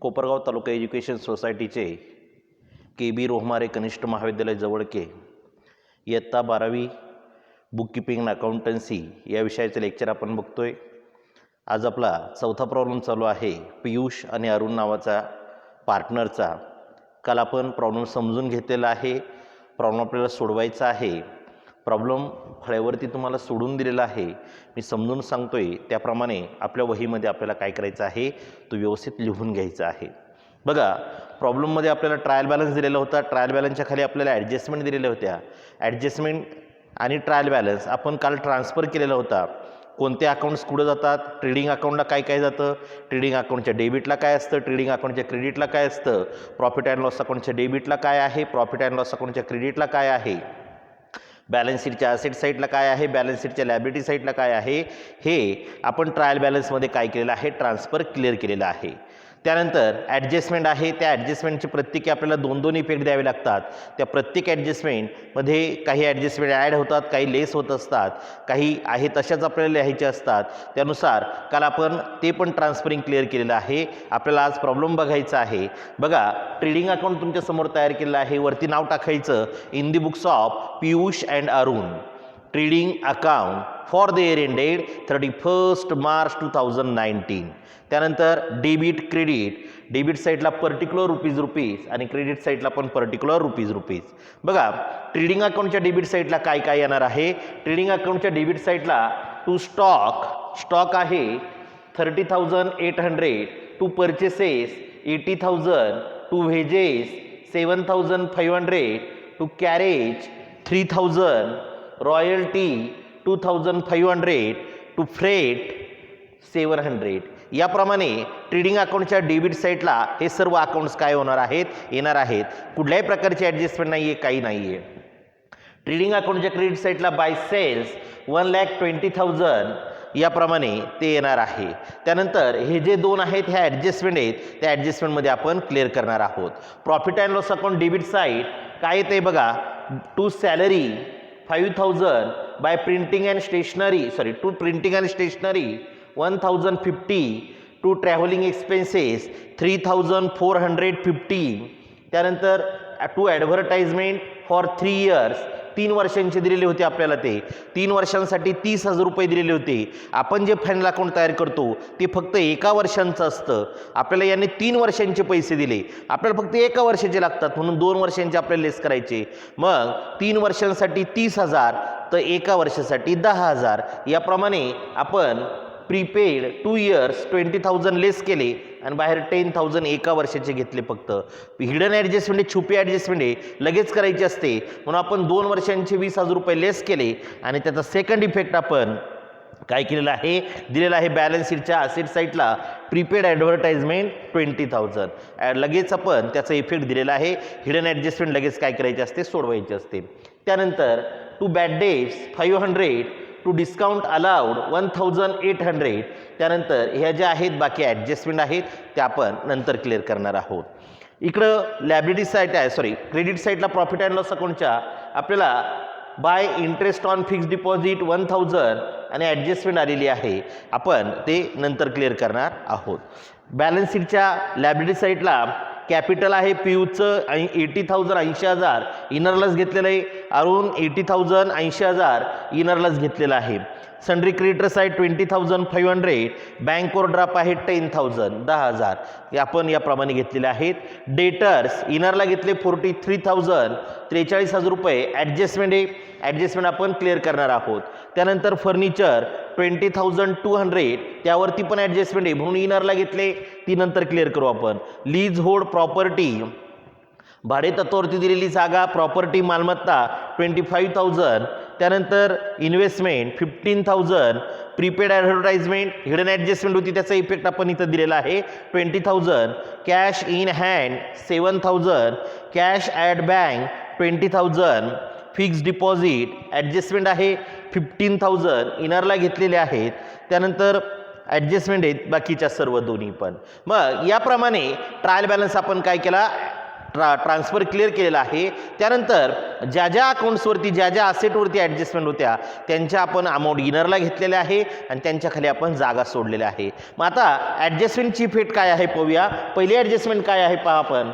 कोपरगाव तालुका education सोसायटीचे KB रोहमारे कनिष्ठ महाविद्यालय जवळके इयत्ता 12वी बुककीपिंग अँड अकाउंटन्सी या विषयाचे लेक्चर आपण बघतोय। आज आपला चौथा प्रॉब्लेम चालू आहे पियुष आणि अरुण नावाचा पार्टनरचा। काल आपण प्रॉब्लेम समजून घेतलेला आहे, प्रॉब्लेम आपल्याला सोडवायचा आहे। प्रॉब्लेम फळ्यावरती तुम्हाला सोडून दिलेला आहे, मी समजून सांगतोय त्याप्रमाणे आपल्या वहीमध्ये आपल्याला काय करायचं आहे तो व्यवस्थित लिहून घ्यायचा आहे। बघा, प्रॉब्लेममध्ये आपल्याला ट्रायल बॅलन्स दिलेला होता, ट्रायल बॅलन्सच्या खाली आपल्याला ॲडजस्टमेंट दिलेल्या होत्या। ॲडजस्टमेंट आणि ट्रायल बॅलन्स आपण काल ट्रान्सफर केलेला होता। कोणते अकाउंट्स कुठे जातात, ट्रेडिंग अकाउंटला काय काय जातं, ट्रेडिंग अकाउंटच्या डेबिटला काय असतं, ट्रेडिंग अकाउंटच्या क्रेडिटला काय असतं, प्रॉफिट अँड लॉस अकाउंटच्या डेबिटला काय आहे, प्रॉफिट अँड लॉस अकाउंटच्या क्रेडिटला काय आहे, बॅलन्स शीटच्या ॲसेट साईडला काय आहे, बॅलन्स शीटच्या लायबिलिटी साईडला काय आहे, हे आपण ट्रायल बॅलन्समध्ये काय केलेलं आहे ट्रान्सफर क्लिअर केलेलं आहे। त्यानंतर ॲडजस्टमेंट आहे, त्या ॲडजस्टमेंटचे प्रत्येकी आपल्याला 2-2 इफेक्ट द्यावे लागतात। त्या प्रत्येक ॲडजस्टमेंटमध्ये काही ॲडजस्टमेंट ॲड होतात, काही लेस होत असतात, काही आहे तशाच आपल्याला लिहायचे असतात। त्यानुसार काल आपण ते पण ट्रान्सफरिंग क्लिअर केलेलं आहे। आपल्याला आज प्रॉब्लेम बघायचा आहे। बघा, ट्रेडिंग अकाउंट तुमच्या समोर तयार केलेलं आहे, वरती नाव टाकायचं in the books of Piyush and Arun trading account for the year ended 31 March 2019। त्यानंतर डेबिट क्रेडिट, डेबिट साईडला पर्टिक्युलर रुपीज आणि क्रेडिट साईडला पण पर्टिक्युलर रुपीज। बघा, ट्रेडिंग अकाउंटच्या डेबिट साईडला काय काय येणार आहे, ट्रेडिंग अकाउंटच्या डेबिट साईडला टू स्टॉक आहे 30,800, to purchases 80,000, to wages 7,500, to carriage 3,000, royalty 2,500, to freight 700। याप्रमाणे ट्रेडिंग अकाउंटच्या डेबिट साईडला हे सर्व अकाउंट्स काय होणार आहेत येणार आहेत। कुठल्याही प्रकारची ॲडजस्टमेंट नाही आहे, काही नाही आहे। ट्रेडिंग अकाउंटच्या क्रेडिट साईडला बाय सेल्स 1,20,000 याप्रमाणे ते येणार आहे। त्यानंतर हे जे दोन आहेत ह्या ॲडजस्टमेंट आहेत, त्या ॲडजस्टमेंटमध्ये आपण क्लिअर करणार आहोत। Profit and loss account debit side काय येते बघा, to salary 5,000, by printing and stationery to printing and stationery 1,050, to travelling expenses 3,450। त्यानंतर टू ॲडव्हर्टाइजमेंट फॉर 3 इयर्स, 3 वर्षांचे दिलेले होते आपल्याला, ते 3 वर्षांसाठी 30,000 रुपये दिलेले होते। आपण जे फायनल अकाउंट तयार करतो ते फक्त 1 वर्षांचं असतं, आपल्याला याने 3 वर्षांचे पैसे दिले, आपल्याला फक्त 1 वर्षाचे लागतात म्हणून 2 वर्षांचे आपल्याला लेस करायचे। मग 3 वर्षांसाठी 30,000 तर 1 वर्षासाठी 10,000 याप्रमाणे आपण प्रीपेड 2 इयर्स 20,000 लेस केले आणि बाहेर 10,000 1 वर्षाचे घेतले। फक्त हिडन ॲडजस्टमेंट आहे, छुपी ॲडजस्टमेंट आहे, लगेच करायची असते म्हणून आपण 2 वर्षांचे 20,000 रुपये लेस केले आणि त्याचा सेकंड इफेक्ट आपण काय केलेला आहे दिलेला आहे बॅलन्स शीटच्या ॲसेट साईडला प्रीपेड ॲडव्हर्टाइजमेंट 20,000 लगेच आपण त्याचा इफेक्ट दिलेला आहे। हिडन ॲडजस्टमेंट लगेच काय करायचे असते सोडवायचे असते। त्यानंतर to bad debts 500, to discount allowed 1,800। त्यानंतर ह्या ज्या आहेत बाकी ॲडजस्टमेंट आहेत त्या आपण नंतर क्लिअर करणार आहोत। इकडं लॅबिलिटी साईड आहे क्रेडिट साईडला प्रॉफिट अँड लॉस अकाउंटच्या आपल्याला bye interest on fixed deposit 1,000 आणि ॲडजस्टमेंट आलेली आहे, आपण ते नंतर क्लिअर करणार आहोत। बॅलन्स शीटच्या लॅबिलिटी साईडला कॅपिटल आहे पियूचं 80,000 80,000 इनरलाच घेतलेलं आहे, अरुण 80,000 80,000 इनरलाच घेतलेलं आहे। Sundry creditor side 20,500, bank overdraft आहे 10,000 10,000 हे आपण याप्रमाणे घेतलेले आहेत। डेटर्स इनरला घेतले 43,000 43,000 रुपये ॲडजस्टमेंट आहे, ॲडजस्टमेंट आपण क्लिअर करणार आहोत। त्यानंतर फर्निचर 20,200 त्यावरती पण ॲडजस्टमेंट आहे म्हणून इनरला घेतले, ती नंतर क्लिअर करू आपण। लीज होल्ड प्रॉपर्टी भाडे तत्वावरती दिलेली जागा प्रॉपर्टी मालमत्ता 25,000। त्यानंतर investment 15,000, prepaid advertisement hidden adjustment होती त्याचा इफेक्ट आपण इथं दिलेला आहे 20,000, cash in hand 7,000, cash at bank 20,000, fixed deposit adjustment आहे 15,000 इनरला घेतलेले आहेत। त्यानंतर ॲडजस्टमेंट आहेत बाकीच्या सर्व दोन्ही पण। मग याप्रमाणे ट्रायल बॅलन्स आपण काय केला ट्रान्सफर क्लिअर केलेला आहे. त्यानंतर ज्या ज्या अकाउंट्सवरती ज्या ज्या असेटवरती ॲडजस्टमेंट होत्या त्यांच्या आपण अमाऊंट इनरला घेतलेल्या आहे आणि त्यांच्या खाली आपण जागा सोडलेल्या आहे. मग आता ॲडजस्टमेंटची इफेक्ट काय आहे पाहूया. पहिली ॲडजस्टमेंट काय आहे पहा आपण.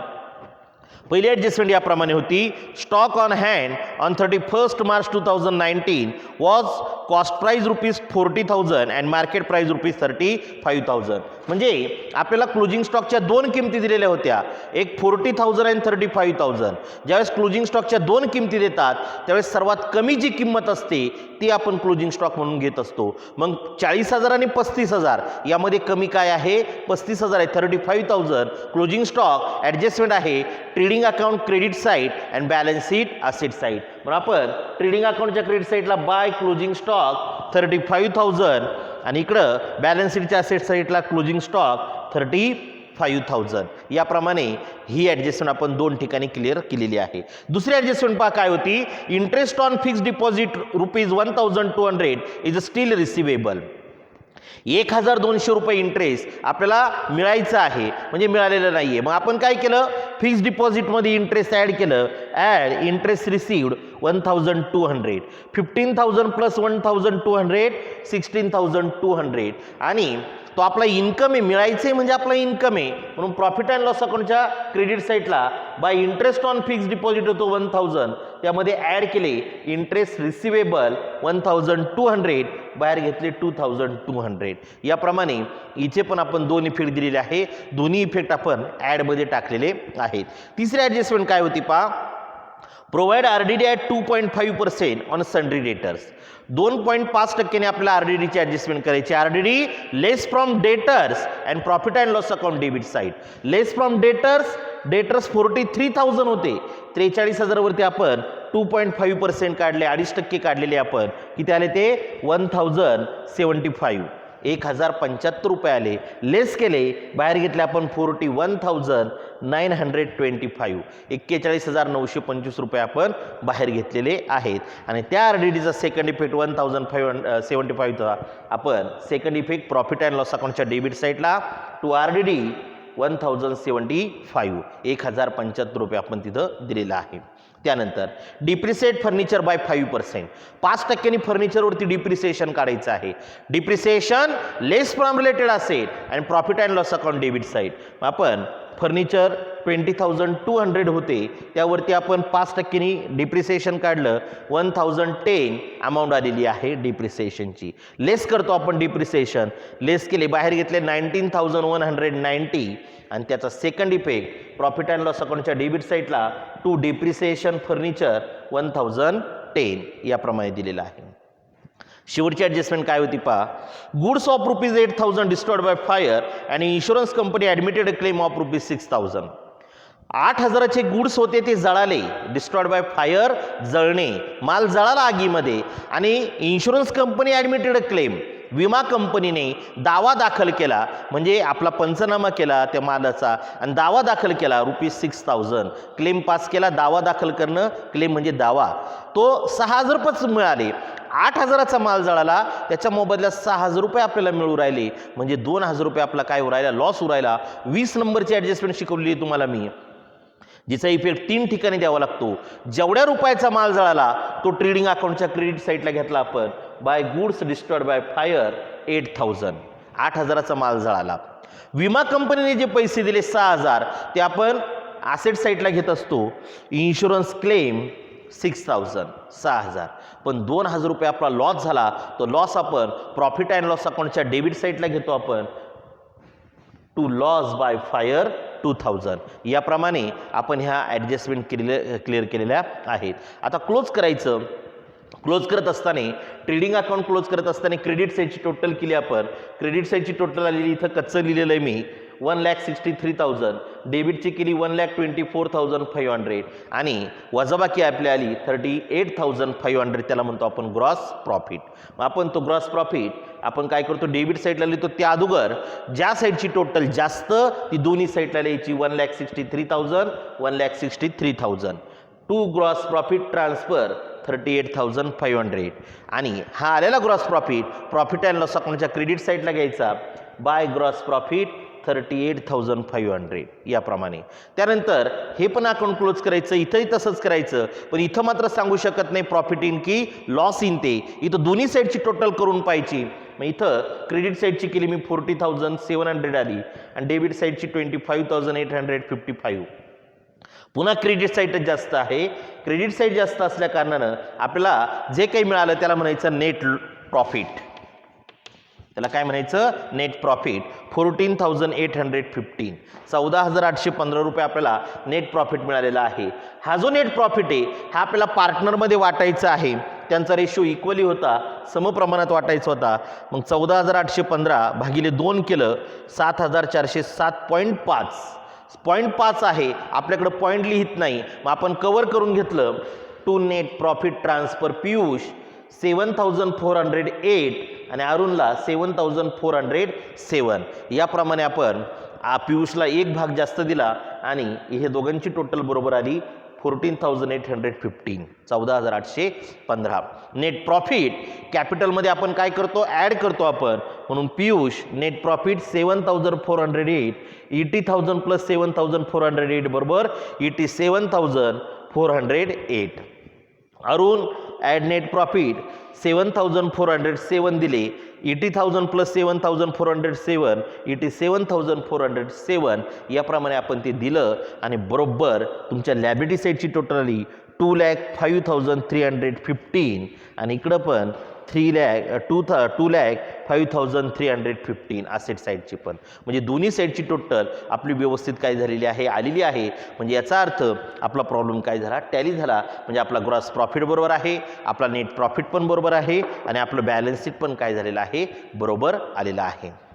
पहिली ॲडजस्टमेंट याप्रमाणे होती. Stock on hand on 31 March 2019 was cost price ₹40,000 and market price ₹35,000. म्हणजे आपल्याला क्लोजिंग स्टॉकच्या दोन किमती दिलेल्या होत्या, एक 40,000 आणि 35,000. ज्यावेळेस क्लोजिंग स्टॉकच्या दोन किमती देतात त्यावेळेस सर्वात कमी जी किंमत असते ती आपण क्लोजिंग स्टॉक म्हणून घेत असतो. मग 40,000 आणि 35,000 यामध्ये कमी काय आहे, 35,000 आहे. 35,000 क्लोजिंग स्टॉक ॲडजस्टमेंट आहे trading account credit side and balance sheet asset side. म्हणून आपण ट्रेडिंग अकाउंटच्या क्रेडिट साईडला बाय क्लोजिंग स्टॉक 35,000 आणि इकडं बॅलन्स शीटच्या असेट साईडला क्लोजिंग स्टॉक 35,000. याप्रमाणे ही ॲडजस्टमेंट आपण दोन ठिकाणी क्लिअर केलेली आहे. दुसरी ॲडजस्टमेंट पहा काय होती. Interest on fixed deposit ₹1,200 is steel receivable. 1,200 रुपये इंटरेस्ट आपल्याला मिळायचं आहे म्हणजे मिळालेलं नाही आहे. मग आपण काय केलं, फिक्स्ड डिपॉझिटमध्ये इंटरेस्ट ॲड केलं. Add interest received 1,200. 15,000 प्लस 1,200 16,200 आणि तो आपला इन्कम आहे, मिळायचं आहे म्हणजे आपला इन्कम आहे. म्हणून प्रॉफिट अँड लॉस अकाउंटच्या क्रेडिट साईडला bye interest on fixed deposit होतो 1,000, त्यामध्ये ॲड केले इंटरेस्ट रिसिवेबल 1,200, बाहेर घेतले 2,200. याप्रमाणे इथे पण आपण दोन इफेक्ट दिलेले आहे. दोन्ही इफेक्ट आपण ॲडमध्ये टाकलेले आहेत. तिसरी ॲडजस्टमेंट काय होती पहा. Provide RDD at 2.5% on sundry debtors. 2.5% आपल्याला RDDची ॲडजस्टमेंट करायची. RDD less from debtors and profit and loss account debit side. Less from debtors 43,000 होते, 43,000 वरती आपण 2.5% काढले, 2.5% काढलेले आपण. किती आले ते 1,075, 1,075 रुपये आले. लेस केले, बाहेर घेतले आपण 41,925, 41,925 रुपये आपण बाहेर घेतलेले आहेत. आणि त्या RDDचा सेकंड इफेक्ट 1,075चा आपण second effect profit and loss अकाउंटच्या डेबिट साईडला टू RDD 1,075, 1,075 रुपये आपण तिथं दिलेलं आहे. त्यानंतर डिप्रिसिएट फर्निचर बाय 5%. 5% फर्निचरवरती डिप्रिसिएशन काढायचं आहे. Depreciation less from related asset and profit and loss account debit side. आपण फर्निचर 20,200 होते, त्यावरती आपण 5% डिप्रिसिएशन काढलं, 1,010 अमाऊंट आलेली आहे डिप्रिसिएशनची. लेस करतो आपण डिप्रिसिएशन, लेस केले, बाहेर घेतले 19,190 आणि त्याचा second effect profit and loss अकाउंटच्या डेबिट साईडला टू डिप्रिसिएशन फर्निचर 1,010 याप्रमाणे दिलेला आहे. शेवटची ॲडजस्टमेंट काय होती पहा. Goods of ₹8,000 destroyed by fire आणि insurance company admitted a claim of ₹6,000. 8,000चे गुड्स होते ते जळाले, डिस्ट्रॉयड बाय फायर जळणे, माल जळाला आगीमध्ये आणि insurance company admitted a claim, विमा कंपनीने दावा दाखल केला म्हणजे आपला पंचनामा केला त्या मालाचा आणि दावा दाखल केला ₹6,000. क्लेम पास केला, दावा दाखल करणं, क्लेम म्हणजे दावा. तो 6,000 रुपयेच मिळाले. 8,000चा माल जळाला, त्याच्या मोबदल्यात 6,000 रुपये आपल्याला मिळू राहिले म्हणजे 2,000 रुपये आपला काय उरायला, लॉस उरायला. 20 नंबरची ॲडजस्टमेंट शिकवली तुम्हाला मी, जिचा इफेक्ट 3 ठिकाणी द्यावा लागतो. जेवढ्या रुपयाचा माल जळाला तो ट्रेडिंग अकाउंटच्या क्रेडिट साईडला घेतला आपण. By goods destroyed by fire 8,000, 8,000चा माल जळाला. विमा कंपनीने जे पैसे दिले 6,000 ते आपण ॲसेट साईडला घेत असतो. Insurance claim 6,000, 6,000. पण 2,000 रुपये आपला लॉस झाला, तो लॉस आपण प्रॉफिट अँड लॉस अकाउंटच्या डेबिट साईडला घेतो आपण. To loss by fire 2,000. याप्रमाणे आपण ह्या ॲडजस्टमेंट क्लिअर केलेल्या आहेत. आता क्लोज करायचं. क्लोज करत असताना ट्रेडिंग अकाउंट क्लोज करत असताना क्रेडिट साईडची टोटल केली आपण. क्रेडिट साईडची टोटल आलेली इथं कच्चं लिहिलेलं आहे मी 1,63,000. डेबिटची केली 1,24,500 आणि वजाबाकी आपली आली 38,500. त्याला म्हणतो आपण ग्रॉस प्रॉफिट. मग आपण तो ग्रॉस प्रॉफिट आपण काय करतो, डेबिट साईडला लिहितो त्या अगोदर ज्या साईडची टोटल जास्त ती दोन्ही साईडला लिहायची. 1,63,000, 1,63,000 टू ग्रॉस प्रॉफिट ट्रान्सफर 38,500 आणि हा आलेला gross profit profit and loss अकाउंटच्या क्रेडिट साईडला घ्यायचा. बाय ग्रॉस प्रॉफिट 38,500 याप्रमाणे. त्यानंतर हे पण अकाउंट क्लोज करायचं, इथंही तसंच करायचं, पण इथं मात्र सांगू शकत नाही प्रॉफिट इन की लॉस इन ते. इथं दोन्ही साईडची टोटल करून पाहिजे. मग इथं क्रेडिट साईडची केली मी 40,700 आली आणि डेबिट साईडची 25,855. पुन्हा क्रेडिट साईडच जास्त आहे. क्रेडिट साईड जास्त असल्या कारणानं आपल्याला जे काही मिळालं त्याला म्हणायचं नेट प्रॉफिट. त्याला काय म्हणायचं? Net profit. 14,815 14,815 रुपये आपल्याला नेट प्रॉफिट मिळालेला आहे. हा जो नेट प्रॉफिट आहे हा आपल्याला पार्टनरमध्ये वाटायचा आहे. त्यांचा रेशो इक्वली होता, समप्रमाणात वाटायचा होता. मग 14,815 भागिले 2 केलं 7,407.5. 0.5 आहे, आपल्याकडं पॉईंट लिहित नाही, मग आपण कव्हर करून घेतलं. To net profit transfer Piyush 7,408 आणि अरुणला 7,407. याप्रमाणे आपण पियुषला एक भाग जास्त दिला आणि हे दोघांची टोटल बरोबर आली 14,815 14,815. नेट प्रॉफिट कॅपिटलमध्ये आपण काय करतो? ॲड करतो आपण. म्हणून पियुष नेट प्रॉफिट 7,408 80,000 प्लस 7,408 बरोबर 87,408. अरुण ॲड नेट प्रॉफिट 7,407 दिले, 80,000 प्लस 7,407 87,407. याप्रमाणे आपण ते दिलं आणि बरोबर तुमच्या लॅबिलिटी साईडची टोटल आली 2,05,315 आणि इकडं पण 2,05,315 असेट साईडची पण. म्हणजे दोन्ही साईडची टोटल आपली व्यवस्थित काय झालेली आहे? आलेली आहे. म्हणजे याचा अर्थ आपला प्रॉब्लेम काय झाला? टॅली झाला. म्हणजे आपला ग्रॉस प्रॉफिट बरोबर आहे, आपला नेट प्रॉफिट पण बरोबर आहे आणि आपलं बॅलन्स शीट पण काय झालेलं आहे? बरोबर आलेलं आहे.